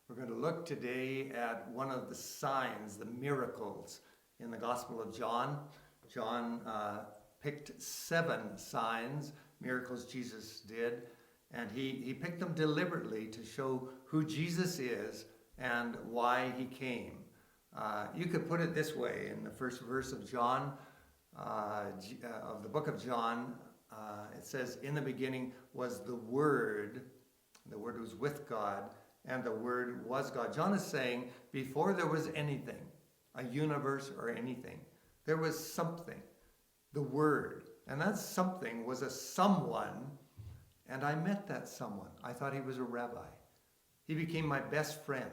We're going to look today at one of the signs, the miracles in the Gospel of John. John picked 7 signs, miracles Jesus did, and he picked them deliberately to show who Jesus is and why he came. You could put it this way in the first verse of John, of the book of John. It says, in the beginning was the Word was with God, and the Word was God. John is saying, before there was anything, a universe or anything, there was something, the Word. And that something was a someone, and I met that someone. I thought he was a rabbi. He became my best friend,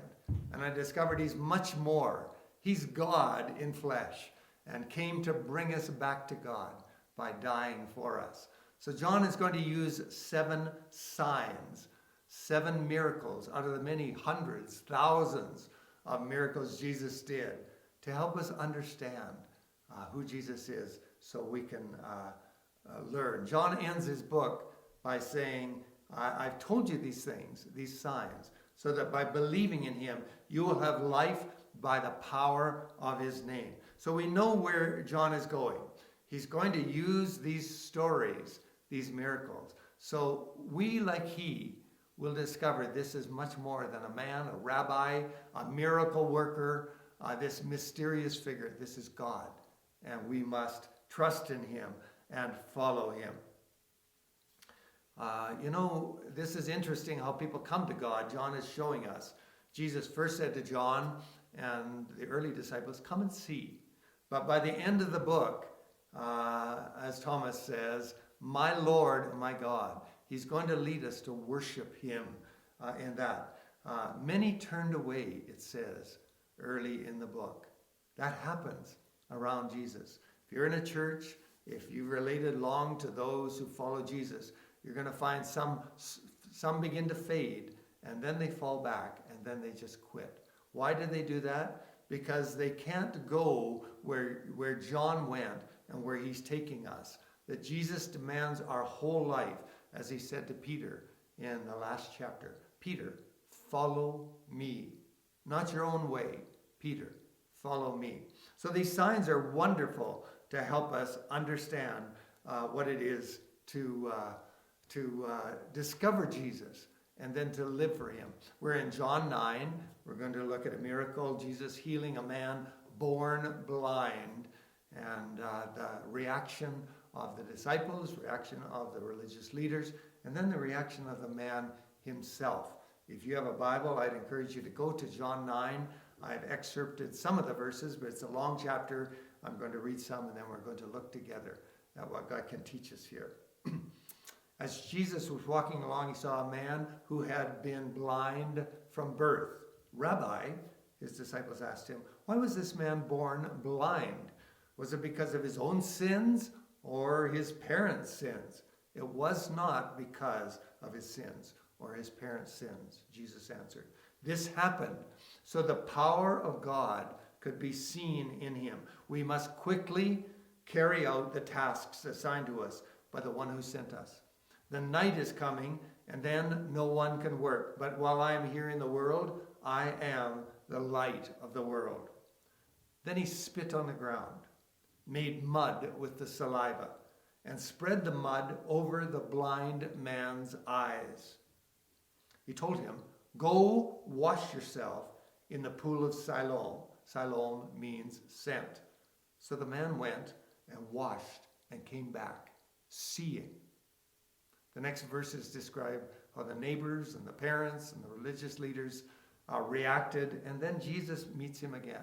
and I discovered he's much more. He's God in flesh, and came to bring us back to God by dying for us. So John is going to use 7 signs, 7 miracles out of the many hundreds, thousands of miracles Jesus did to help us understand who Jesus is so we can learn. John ends his book by saying, I've told you these things, these signs, so that by believing in him, you will have life by the power of his name. So we know where John is going. He's going to use these stories, these miracles. So we, like he, will discover this is much more than a man, a rabbi, a miracle worker, this mysterious figure. This is God, and we must trust in him and follow him. This is interesting how people come to God. John is showing us. Jesus first said to John and the early disciples, come and see. But by the end of the book, as Thomas says, my Lord and my God, he's going to lead us to worship him in that. Many turned away, it says, early in the book. That happens around Jesus. If you're in a church, if you've related long to those who follow Jesus, you're going to find some begin to fade, and then they fall back, and then they just quit. Why did they do that? Because they can't go where John went and where he's taking us. That Jesus demands our whole life, as he said to Peter in the last chapter. Peter, follow me. Not your own way. Peter, follow me. So these signs are wonderful to help us understand what it is to discover Jesus and then to live for him. We're in John 9. We're going to look at a miracle, Jesus healing a man born blind, and the reaction of the disciples, reaction of the religious leaders, and then the reaction of the man himself. If you have a Bible, I'd encourage you to go to John 9. I've excerpted some of the verses, but it's a long chapter. I'm going to read some, and then we're going to look together at what God can teach us here. As Jesus was walking along, he saw a man who had been blind from birth. Rabbi, his disciples asked him, why was this man born blind? Was it because of his own sins or his parents' sins? It was not because of his sins or his parents' sins, Jesus answered. This happened so the power of God could be seen in him. We must quickly carry out the tasks assigned to us by the one who sent us. The night is coming, and then no one can work. But while I am here in the world, I am the light of the world. Then he spit on the ground, made mud with the saliva, and spread the mud over the blind man's eyes. He told him, go wash yourself in the pool of Siloam. Siloam means sent. So the man went and washed and came back, seeing. The next verses describe how the neighbors and the parents and the religious leaders reacted, and then Jesus meets him again.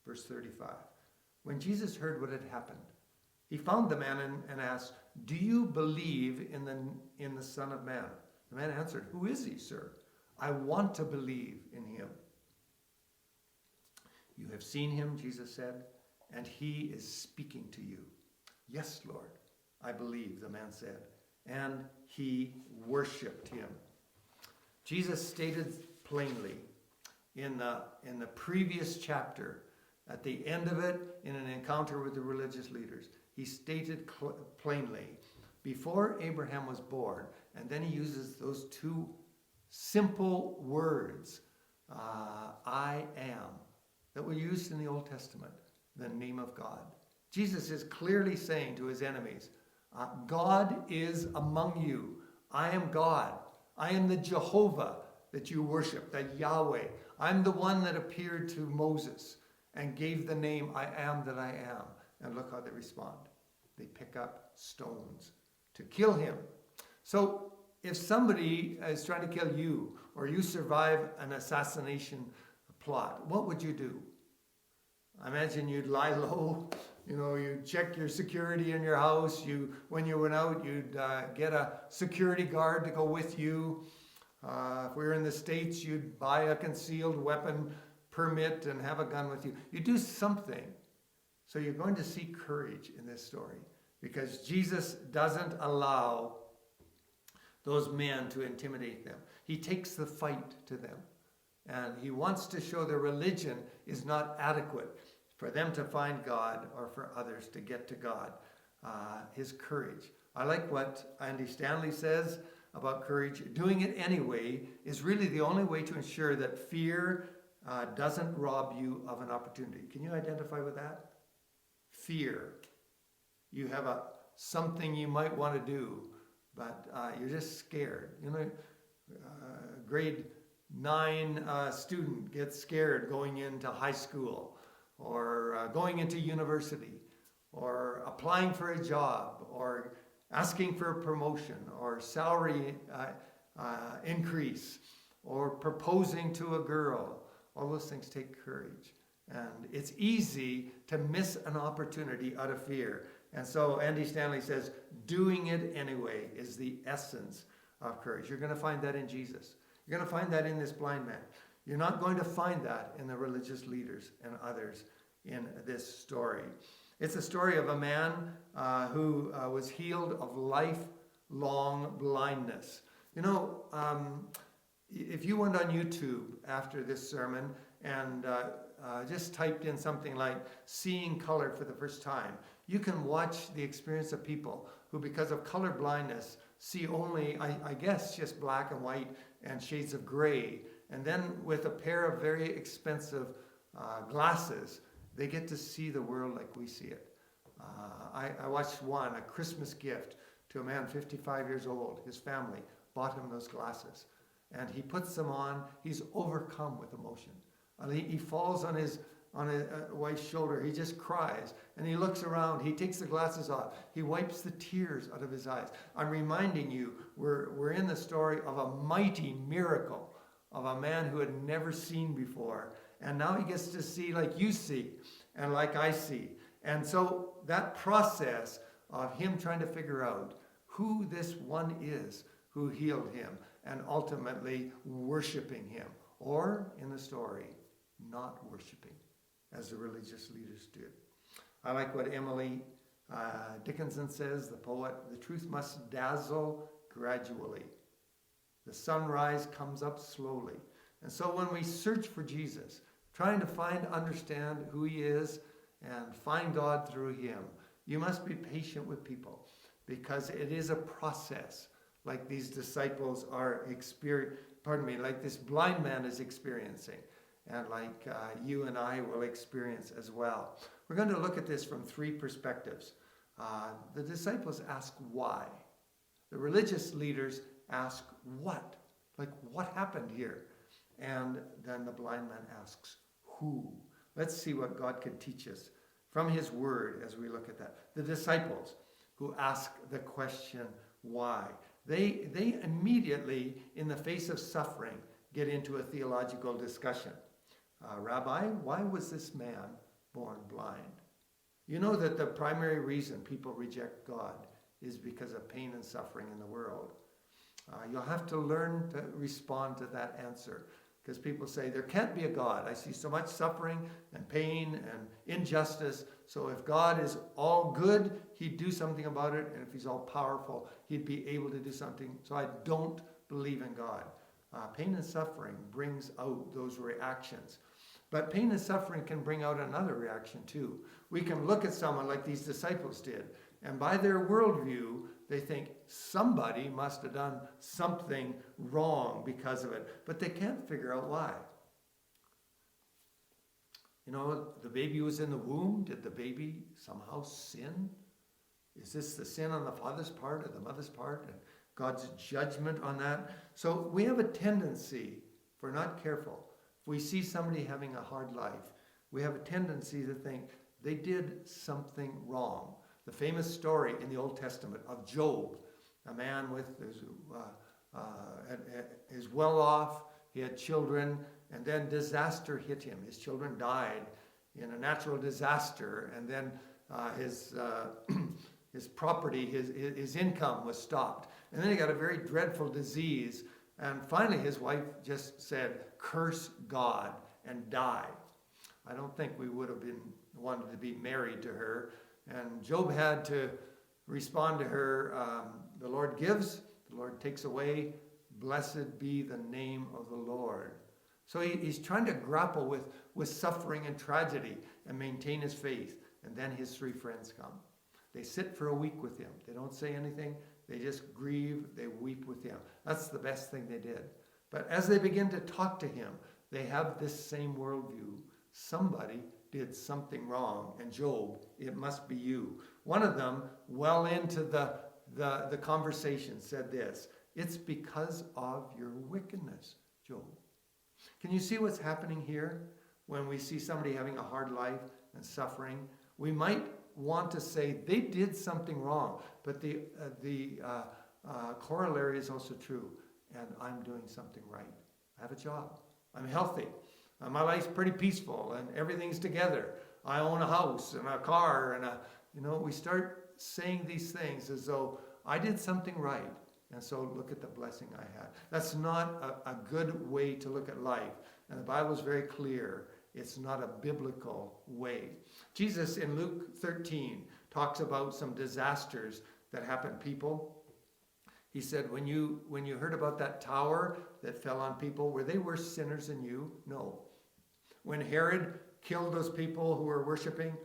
Verse 35. When Jesus heard what had happened, he found the man and asked, do you believe in the Son of Man? The man answered, who is he, sir? I want to believe in him. You have seen him, Jesus said, and he is speaking to you. Yes, Lord, I believe, the man said. And he worshipped him. Jesus stated plainly in the previous chapter, at the end of it, in an encounter with the religious leaders, he stated plainly, before Abraham was born, and then he uses those 2 simple words I am, that were used in the Old Testament, the name of God. Jesus is clearly saying to his enemies, God is among you. I am God. I am the Jehovah that you worship, the Yahweh. I'm the one that appeared to Moses and gave the name I am that I am. And look how they respond. They pick up stones to kill him. So if somebody is trying to kill you, or you survive an assassination plot, what would you do? I imagine you'd lie low. You'd check your security in your house. When you went out, you'd get a security guard to go with you. If we were in the States, you'd buy a concealed weapon permit and have a gun with you. You do something. So you're going to see courage in this story, because Jesus doesn't allow those men to intimidate them. He takes the fight to them. And he wants to show their religion is not adequate for them to find God or for others to get to God. His courage. I like what Andy Stanley says about courage. Doing it anyway is really the only way to ensure that fear doesn't rob you of an opportunity. Can you identify with that? Fear. You have something you might want to do, but you're just scared. Grade 9 student gets scared going into high school, or going into university, or applying for a job, or asking for a promotion, or salary increase, or proposing to a girl. All those things take courage. And it's easy to miss an opportunity out of fear. And so Andy Stanley says, doing it anyway is the essence of courage. You're going to find that in Jesus. You're going to find that in this blind man. You're not going to find that in the religious leaders and others in this story. It's a story of a man who was healed of lifelong blindness. If you went on YouTube after this sermon and just typed in something like seeing color for the first time, you can watch the experience of people who, because of color blindness, see only, I guess, just black and white and shades of gray. And then with a pair of very expensive glasses, they get to see the world like we see it. I watched a Christmas gift to a man 55 years old. His family bought him those glasses. And he puts them on. He's overcome with emotion. And he falls on his wife's shoulder. He just cries. And he looks around. He takes the glasses off. He wipes the tears out of his eyes. I'm reminding you, we're in the story of a mighty miracle of a man who had never seen before. And now he gets to see like you see and like I see. And so that process of him trying to figure out who this one is who healed him, and ultimately worshiping him, or in the story, not worshiping, as the religious leaders did. I like what Emily Dickinson says, the poet, the truth must dazzle gradually. The sunrise comes up slowly. And so when we search for Jesus, trying to understand who he is and find God through him, you must be patient with people, because it is a process, like these disciples are like this blind man is experiencing, and like you and I will experience as well. We're going to look at this from 3 perspectives. The disciples ask why. The religious leaders ask what? Like, what happened here? And then the blind man asks who. Let's see what God can teach us from his word as we look at that. The disciples who ask the question why. They immediately, in the face of suffering, get into a theological discussion. Rabbi, why was this man born blind? You know that the primary reason people reject God is because of pain and suffering in the world. You'll have to learn to respond to that answer, because people say, there can't be a God. I see so much suffering and pain and injustice. So if God is all good, he'd do something about it. And if he's all powerful, he'd be able to do something. So I don't believe in God. Pain and suffering brings out those reactions. But pain and suffering can bring out another reaction too. We can look at someone like these disciples did, and by their worldview, they think somebody must have done something wrong because of it, but they can't figure out why. You know, the baby was in the womb. Did the baby somehow sin? Is this the sin on the father's part or the mother's part? And God's judgment on that? So we have a tendency, if we're not careful, if we see somebody having a hard life, we have a tendency to think they did something wrong. The famous story in the Old Testament of Job, a man is well off, he had children, and then disaster hit him. His children died in a natural disaster, and then his property, his income was stopped. And then he got a very dreadful disease, and finally his wife just said, "Curse God and die." I don't think we would have wanted to be married to her. And Job had to respond to her, the Lord gives, the Lord takes away, blessed be the name of the Lord. So he's trying to grapple with suffering and tragedy and maintain his faith. And then his three friends come. They sit for a week with him. They don't say anything. They just grieve. They weep with him. That's the best thing they did. But as they begin to talk to him, they have this same worldview. Somebody did something wrong. And Job, it must be you. One of them, well into the conversation, said this: "It's because of your wickedness, Job." Can you see what's happening here? When we see somebody having a hard life and suffering, we might want to say they did something wrong, but the corollary is also true. And I'm doing something right. I have a job. I'm healthy. My life's pretty peaceful, and everything's together. I own a house and a car, and we start saying these things as though I did something right. And so look at the blessing I had. That's not a good way to look at life. And the Bible is very clear. It's not a biblical way. Jesus in Luke 13 talks about some disasters that happened to people. He said, when you heard about that tower that fell on people, were they worse sinners than you? No. When Herod killed those people who were worshiping,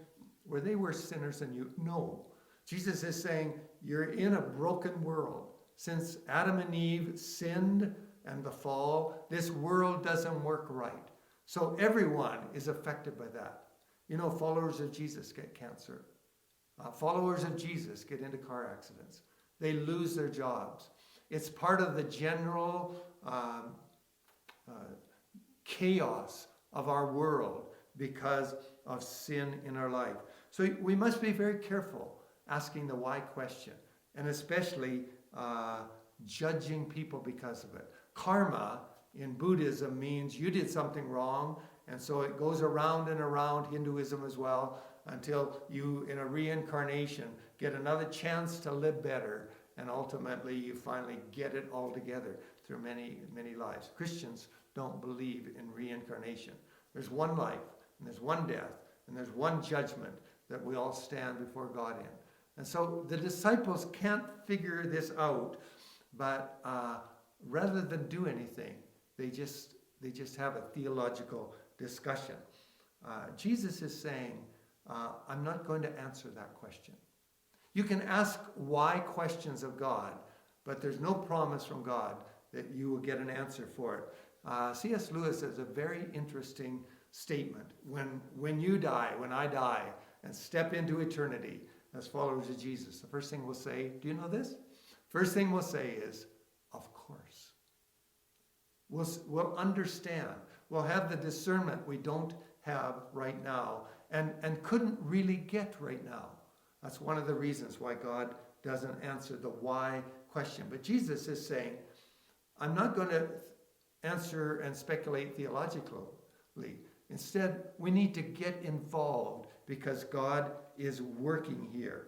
were they worse sinners than you? No. Jesus is saying, you're in a broken world. Since Adam and Eve sinned and the fall, this world doesn't work right. So everyone is affected by that. Followers of Jesus get cancer. Followers of Jesus get into car accidents. They lose their jobs. It's part of the general chaos of our world because of sin in our life. So we must be very careful asking the why question, and especially judging people because of it. Karma in Buddhism means you did something wrong, and so it goes around and around, Hinduism as well, until you, in a reincarnation, get another chance to live better, and ultimately you finally get it all together through many, many lives. Christians don't believe in reincarnation. There's one life, and there's one death, and there's one judgment that we all stand before God in. And so the disciples can't figure this out, but rather than do anything, they just have a theological discussion. Jesus is saying, I'm not going to answer that question. You can ask why questions of God, but there's no promise from God that you will get an answer for it. C.S. Lewis has a very interesting statement. When you die, when I die, and step into eternity as followers of Jesus, the first thing we'll say, do you know this? First thing we'll say is, of course. We'll understand. We'll have the discernment we don't have right now and couldn't really get right now. That's one of the reasons why God doesn't answer the why question. But Jesus is saying, I'm not going to answer and speculate theologically. Instead, we need to get involved because God is working here.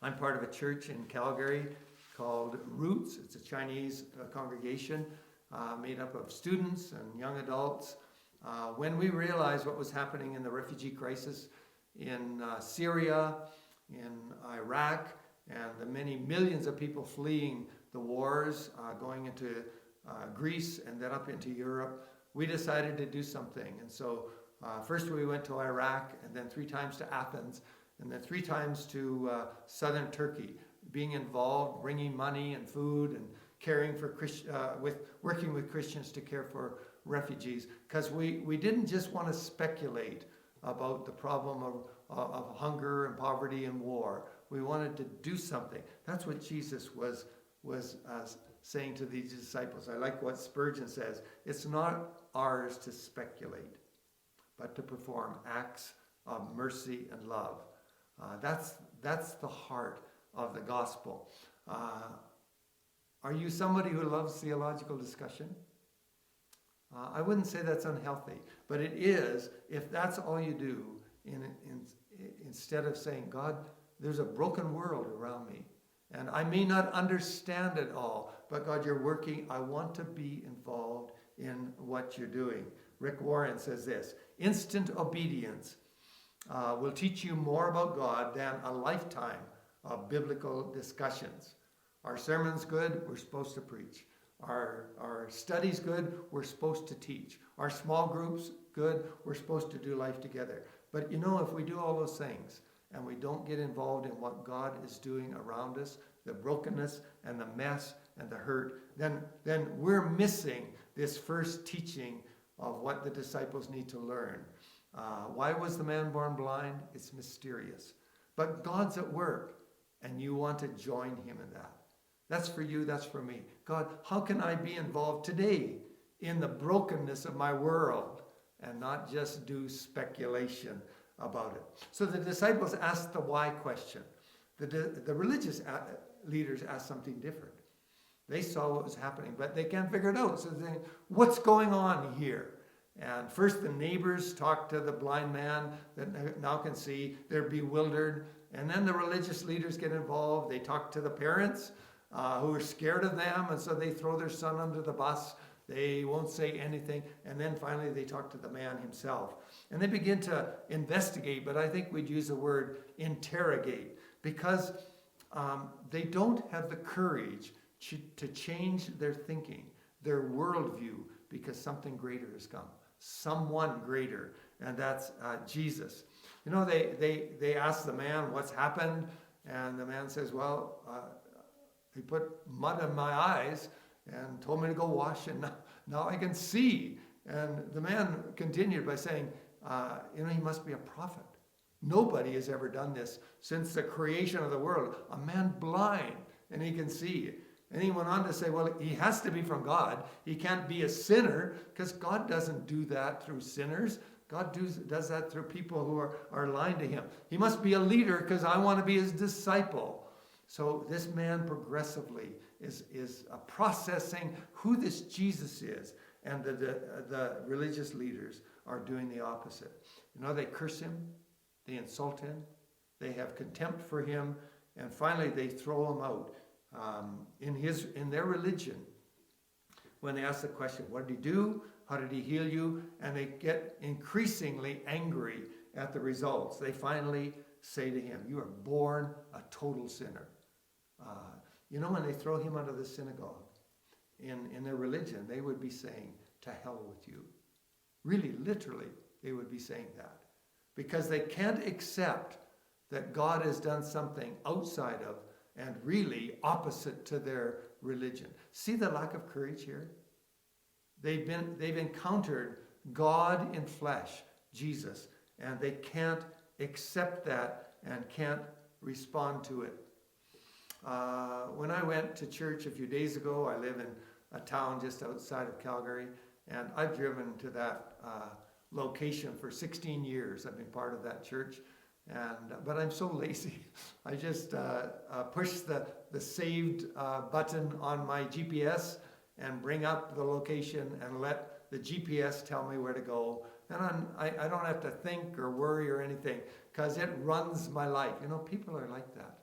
I'm part of a church in Calgary called Roots. It's a Chinese congregation made up of students and young adults. When we realized what was happening in the refugee crisis in Syria, in Iraq, and the many millions of people fleeing the wars, going into Greece and then up into Europe, we decided to do something. And so first we went to Iraq, and then 3 times to Athens, and then 3 times to southern Turkey, being involved, bringing money and food, and caring for working with Christians to care for refugees, because we didn't just want to speculate about the problem of hunger and poverty and war. We wanted to do something. That's what Jesus was saying to these disciples. I like what Spurgeon says. It's not ours to speculate, but to perform acts of mercy and love. That's the heart of the gospel. Are you somebody who loves theological discussion? I wouldn't say that's unhealthy, but it is if that's all you do instead of saying, God, there's a broken world around me, and I may not understand it all, but God, you're working. I want to be involved in what you're doing. Rick Warren says this: instant obedience will teach you more about God than a lifetime of biblical discussions. Our sermon's good, we're supposed to preach. Our study's good, we're supposed to teach. Our small groups, good, we're supposed to do life together. But if we do all those things and we don't get involved in what God is doing around us, the brokenness and the mess and the hurt, then we're missing this first teaching of what the disciples need to learn. Why was the man born blind? It's mysterious. But God's at work, and you want to join him in that. That's for you, that's for me. God, how can I be involved today in the brokenness of my world and not just do speculation about it? So the disciples asked the why question. The religious leaders asked something different. They saw what was happening, but they can't figure it out. So they think, what's going on here? And first the neighbors talk to the blind man that now can see. They're bewildered. And then the religious leaders get involved. They talk to the parents who are scared of them, and so they throw their son under the bus. They won't say anything. And then finally they talk to the man himself. And they begin to investigate, but I think we'd use the word interrogate, because they don't have the courage to change their thinking, their worldview, because something greater has come. Someone greater, and that's Jesus. They ask the man what's happened, and the man says, well, he put mud in my eyes and told me to go wash, and now I can see. And the man continued by saying, he must be a prophet. Nobody has ever done this since the creation of the world. A man blind, and he can see. And he went on to say, well, he has to be from God. He can't be a sinner, because God doesn't do that through sinners. God does that through people who are lying to him. He must be a leader, because I want to be his disciple. So this man progressively is processing who this Jesus is. And the religious leaders are doing the opposite. They curse him. They insult him. They have contempt for him. And finally, they throw him out. In their religion, when they ask the question, what did he do? How did he heal you? And they get increasingly angry at the results. They finally say to him, you are born a total sinner. When they throw him out of the synagogue, in their religion, they would be saying, to hell with you. Really, literally, they would be saying that. Because they can't accept that God has done something outside of and really opposite to their religion. See the lack of courage here? They've encountered God in flesh, Jesus, and they can't accept that and can't respond to it. When I went to church a few days ago, I live in a town just outside of Calgary, and I've driven to that location for 16 years. I've been part of that church. But I'm so lazy. I just push the saved button on my GPS and bring up the location and let the GPS tell me where to go. And I don't have to think or worry or anything, because it runs my life. People are like that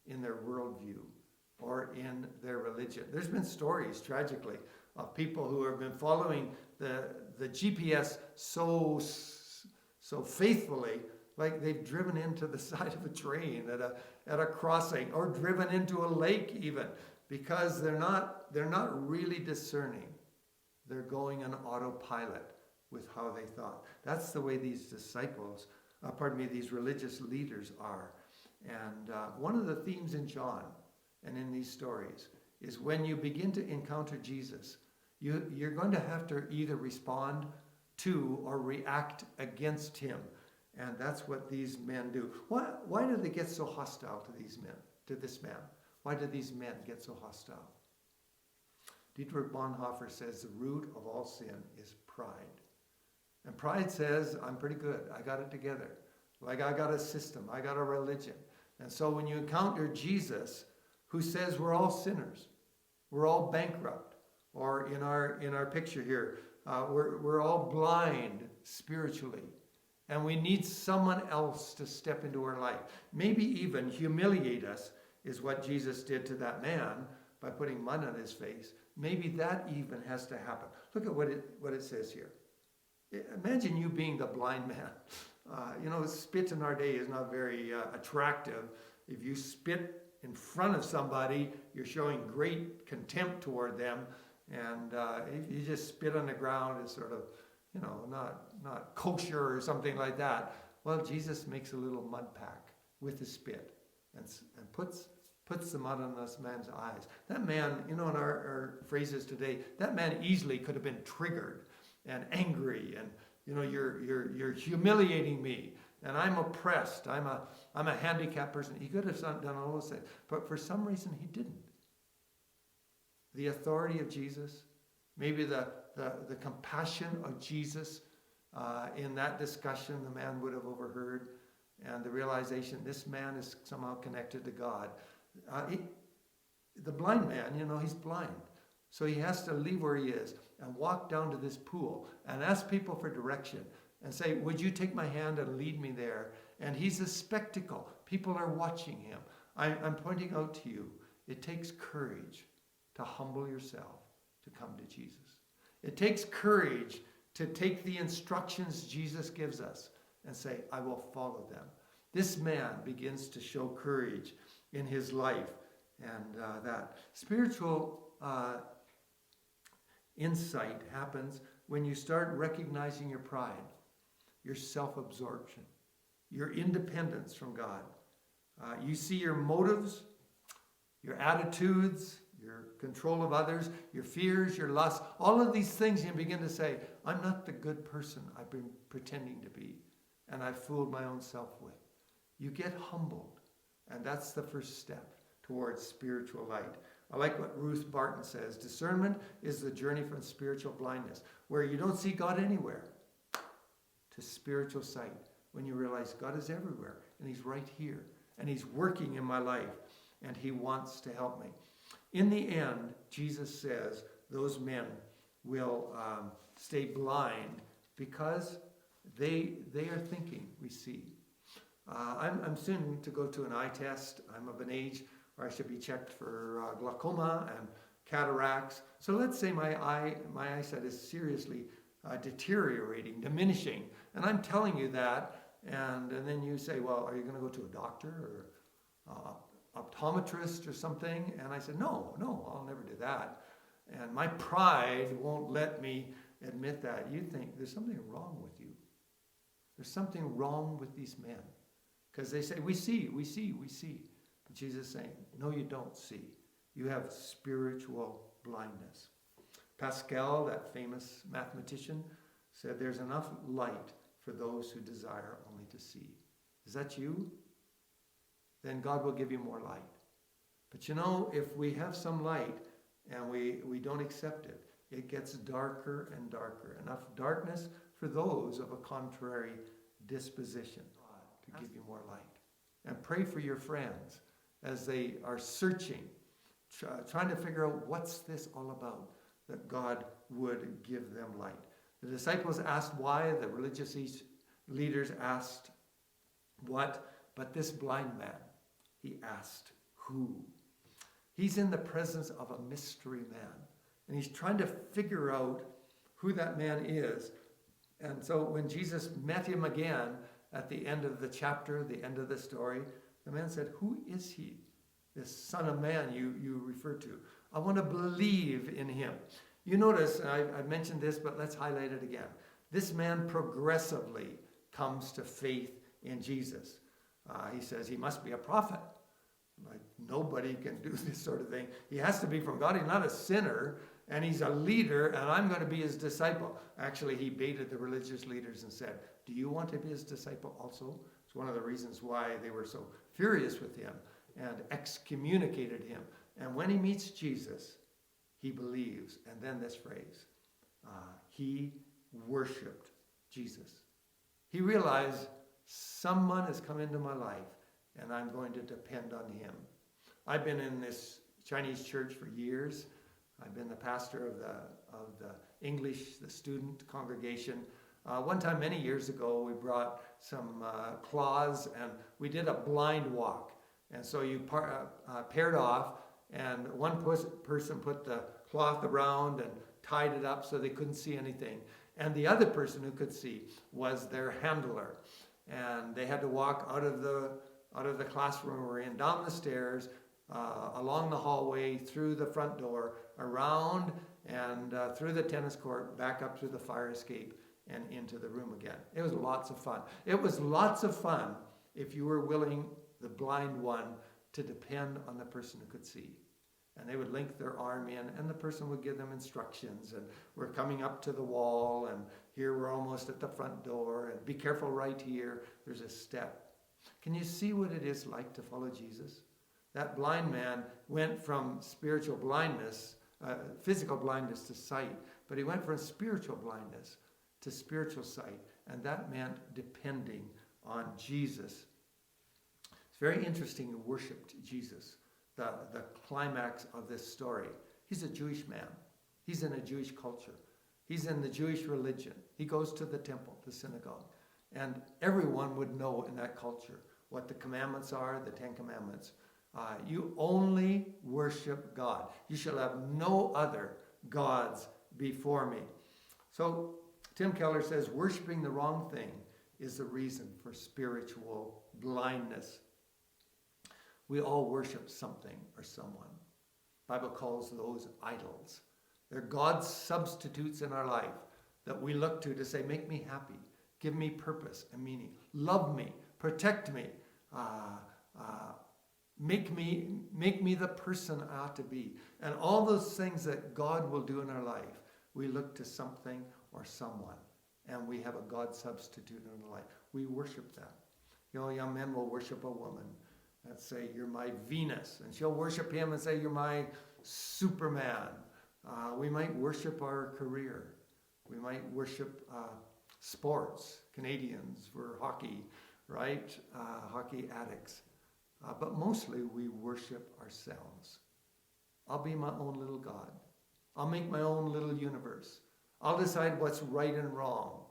in their worldview or in their religion. There's been stories, tragically, of people who have been following the GPS so faithfully, like they've driven into the side of a train at a crossing, or driven into a lake even, because they're not really discerning. They're going on autopilot with how they thought. That's the way these these religious leaders are. And one of the themes in John and in these stories is when you begin to encounter Jesus, You're going to have to either respond to or react against him. And that's what these men do. Why do they get so hostile to these men, to this man? Why do these men get so hostile? Dietrich Bonhoeffer says the root of all sin is pride. And pride says, I'm pretty good. I got it together. Like I got a system. I got a religion. And so when you encounter Jesus, who says we're all sinners, we're all bankrupt, or in our picture here, we're all blind spiritually, and we need someone else to step into our life. Maybe even humiliate us is what Jesus did to that man by putting mud on his face. Maybe that even has to happen. Look at what it says here. Imagine you being the blind man. Spit in our day is not very attractive. If you spit in front of somebody, you're showing great contempt toward them. And if you just spit on the ground, it's sort of, not kosher or something like that. Well, Jesus makes a little mud pack with the spit and puts the mud on this man's eyes. That man, in our phrases today, that man easily could have been triggered and angry, and you're humiliating me, and I'm oppressed. I'm a handicapped person. He could have done all those things, but for some reason he didn't. The authority of Jesus, maybe the compassion of Jesus in that discussion the man would have overheard, and the realization this man is somehow connected to God. The blind man, he's blind. So he has to leave where he is and walk down to this pool and ask people for direction and say, would you take my hand and lead me there? And he's a spectacle. People are watching him. I'm pointing out to you, it takes courage to humble yourself to come to Jesus. It takes courage to take the instructions Jesus gives us and say, I will follow them. This man begins to show courage in his life, and that spiritual insight happens when you start recognizing your pride, your self-absorption, your independence from God. You see your motives, your attitudes, your control of others, your fears, your lusts, all of these things, you begin to say, I'm not the good person I've been pretending to be, and I've fooled my own self with. You get humbled, and that's the first step towards spiritual light. I like what Ruth Barton says. Discernment is the journey from spiritual blindness, where you don't see God anywhere, to spiritual sight, when you realize God is everywhere, and he's right here, and he's working in my life, and he wants to help me. In the end, Jesus says those men will stay blind because they are thinking, we see. I'm soon to go to an eye test. I'm of an age where I should be checked for glaucoma and cataracts. So let's say my eyesight is seriously deteriorating, diminishing. And I'm telling you that, and then you say, well, are you going to go to a doctor or optometrist or something? And I said, no, I'll never do that. And my pride won't let me admit that. You think there's something wrong with you. There's something wrong with these men. Because they say, we see. But Jesus is saying, no, you don't see. You have spiritual blindness. Pascal, that famous mathematician, said there's enough light for those who desire only to see. Is that you? Then God will give you more light. But if we have some light and we don't accept it, it gets darker and darker. Enough darkness for those of a contrary disposition to give you more light. And pray for your friends as they are searching, trying to figure out what's this all about, that God would give them light. The disciples asked why, the religious leaders asked what, but this blind man, he asked who. He's in the presence of a mystery man, and he's trying to figure out who that man is. And so when Jesus met him again at the end of the chapter, the end of the story, the man said, who is he, this Son of Man you referred to? I want to believe in him. You notice, and I mentioned this, but let's highlight it again. This man progressively comes to faith in Jesus. He says he must be a prophet. Like, nobody can do this sort of thing. He has to be from God. He's not a sinner. and he's a leader, and I'm going to be his disciple. Actually, he baited the religious leaders and said, do you want to be his disciple also? It's one of the reasons why they were so furious with him and excommunicated him. And when he meets Jesus, he believes. And then this phrase, he worshiped Jesus. He realized someone has come into my life and I'm going to depend on him. I've been in this Chinese church for years. I've been the pastor of the English, the student congregation. One time, many years ago, we brought some cloths and we did a blind walk. And so you paired off, and one person put the cloth around and tied it up so they couldn't see anything. And the other person who could see was their handler. And they had to walk out of the classroom we're in, down the stairs, along the hallway, through the front door, around and through the tennis court, back up through the fire escape and into the room again. It was lots of fun. It was lots of fun if you were willing, the blind one, to depend on the person who could see. And they would link their arm in, and the person would give them instructions. And we're coming up to the wall, and here we're almost at the front door, and be careful right here. There's a step. Can you see what it is like to follow Jesus? That blind man went from spiritual blindness, physical blindness to sight, but he went from spiritual blindness to spiritual sight, and that meant depending on Jesus. It's very interesting. He worshipped Jesus. The climax of this story. He's a Jewish man. He's in a Jewish culture. He's in the Jewish religion. He goes to the temple, the synagogue. And everyone would know in that culture what the commandments are, the 10 Commandments. You only worship God. You shall have no other gods before me. So Tim Keller says, worshiping the wrong thing is the reason for spiritual blindness. We all worship something or someone. The Bible calls those idols. They're God's substitutes in our life that we look to say, make me happy, give me purpose and meaning, love me, protect me, make me the person I ought to be. And all those things that God will do in our life, we look to something or someone, and we have a God substitute in our life. We worship that. Young men will worship a woman. Let's say, you're my Venus. And she'll worship him and say, you're my Superman. We might worship our career. We might worship sports. Canadians, we're hockey, right? Hockey addicts. But mostly we worship ourselves. I'll be my own little God. I'll make my own little universe. I'll decide what's right and wrong.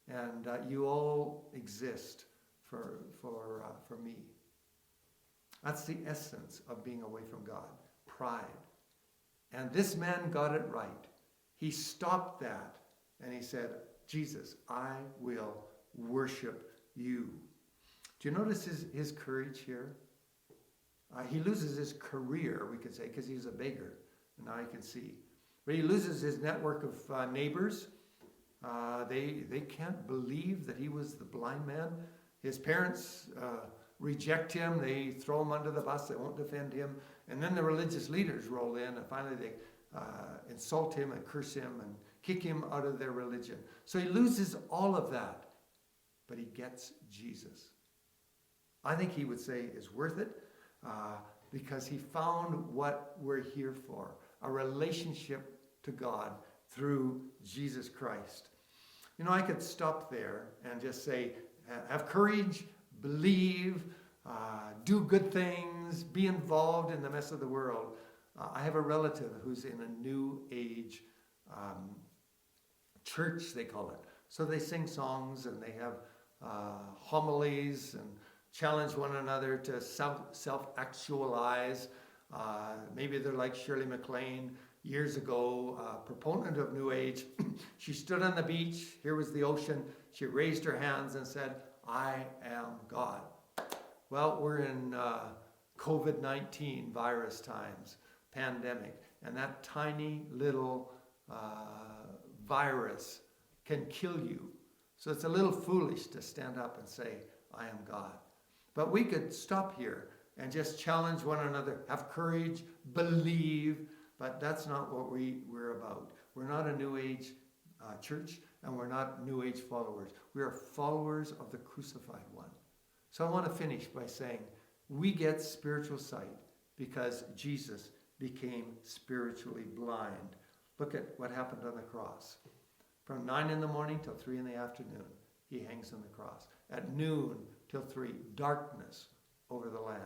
And you all exist for me. That's the essence of being away from God. Pride. And this man got it right. He stopped that and he said, Jesus, I will worship you. Do you notice his courage here? He loses his career, we could say, because he's a beggar. And now you can see. But he loses his network of neighbors. They can't believe that he was the blind man. His parents reject him. They throw him under the bus. They won't defend him. And then the religious leaders roll in, and finally they insult him and curse him and kick him out of their religion. So he loses all of that, but he gets Jesus. I think he would say is worth it because he found what we're here for, a relationship to God through Jesus Christ. I could stop there and just say, have courage, believe, do good things, be involved in the mess of the world. I have a relative who's in a new age church, they call it. So they sing songs and they have homilies and challenge one another to self-actualize. Maybe they're like Shirley MacLaine years ago, proponent of New Age. She stood on the beach. Here was the ocean. She raised her hands and said, I am God. Well, we're in COVID-19 virus times, pandemic, and that tiny little virus can kill you. So it's a little foolish to stand up and say, I am God. But we could stop here and just challenge one another, have courage, believe, But that's not what we're about. We're not a New Age church, and we're not New Age followers. We are followers of the crucified one. So I want to finish by saying we get spiritual sight because Jesus became spiritually blind. Look at what happened on the cross. From 9 in the morning till 3 in the afternoon, he hangs on the cross. At noon till 3, darkness over the land.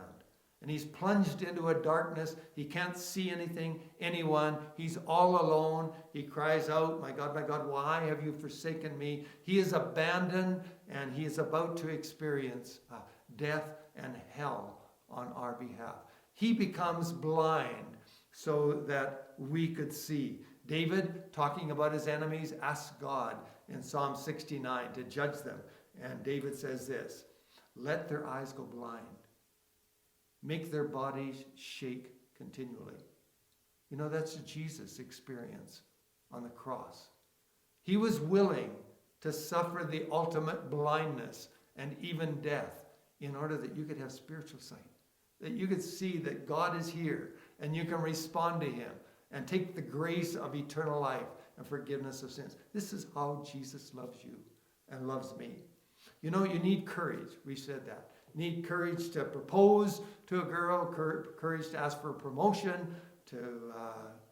And he's plunged into a darkness. He can't see anything, anyone. He's all alone. He cries out, my God, why have you forsaken me? He is abandoned, and he is about to experience death and hell on our behalf. He becomes blind so that we could see. David, talking about his enemies, asked God in Psalm 69 to judge them. And David says this, let their eyes go blind. Make their bodies shake continually. You know, that's Jesus' experience on the cross. He was willing to suffer the ultimate blindness and even death in order that you could have spiritual sight, that you could see that God is here and you can respond to him and take the grace of eternal life and forgiveness of sins. This is how Jesus loves you and loves me. You know, you need courage. We said that. You need courage to propose to a girl, courage to ask for a promotion, to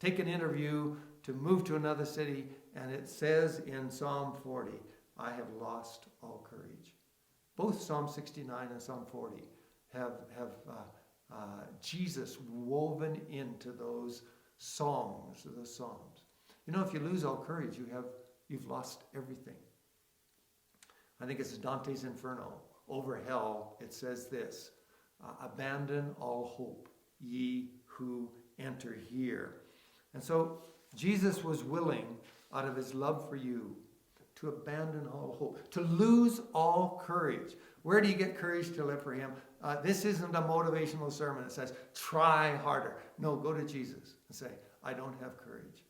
take an interview, to move to another city. And it says in Psalm 40, I have lost all courage. Both Psalm 69 and Psalm 40 have Jesus woven into those songs, those psalms. You know, if you lose all courage, you've lost everything. I think it's Dante's Inferno. Over hell, it says this, abandon all hope, ye who enter here. And so Jesus was willing, out of his love for you, to abandon all hope, to lose all courage. Where do you get courage to live for him? This isn't a motivational sermon that says, try harder. No, go to Jesus and say, I don't have courage.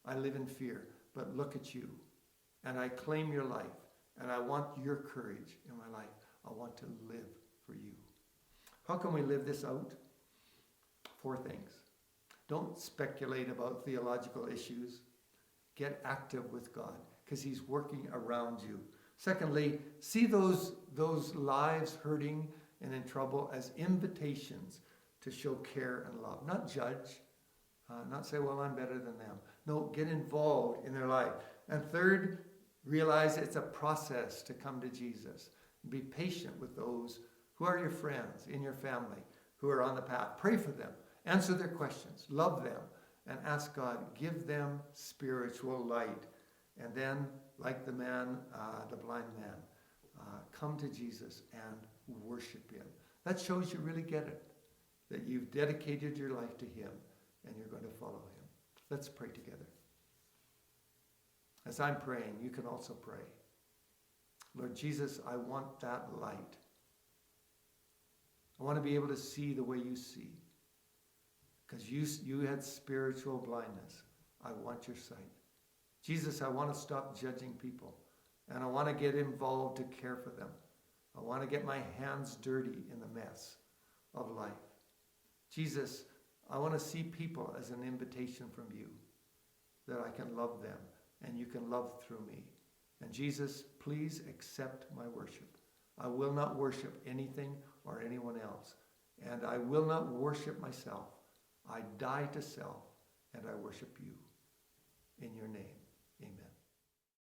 I live in fear, but look at you. And I claim your life, and I want your courage in my life. I want to live for you. How can we live this out? 4 things. Don't speculate about theological issues. Get active with God, because he's working around you. Secondly, see those lives hurting and in trouble as invitations to show care and love. Not judge, not say, well, I'm better than them. No, get involved in their life. And third, realize it's a process to come to Jesus. Be patient with those who are your friends in your family, who are on the path. Pray for them. Answer their questions. Love them. And ask God, give them spiritual light. And then, like the man, the blind man, come to Jesus and worship him. That shows you really get it, that you've dedicated your life to him and you're going to follow him. Let's pray together. As I'm praying, you can also pray. Lord Jesus, I want that light. I want to be able to see the way you see. Because you had spiritual blindness. I want your sight. Jesus, I want to stop judging people. And I want to get involved to care for them. I want to get my hands dirty in the mess of life. Jesus, I want to see people as an invitation from you, that I can love them and you can love through me. And Jesus, please accept my worship. I will not worship anything or anyone else. And I will not worship myself. I die to self and I worship you. In your name.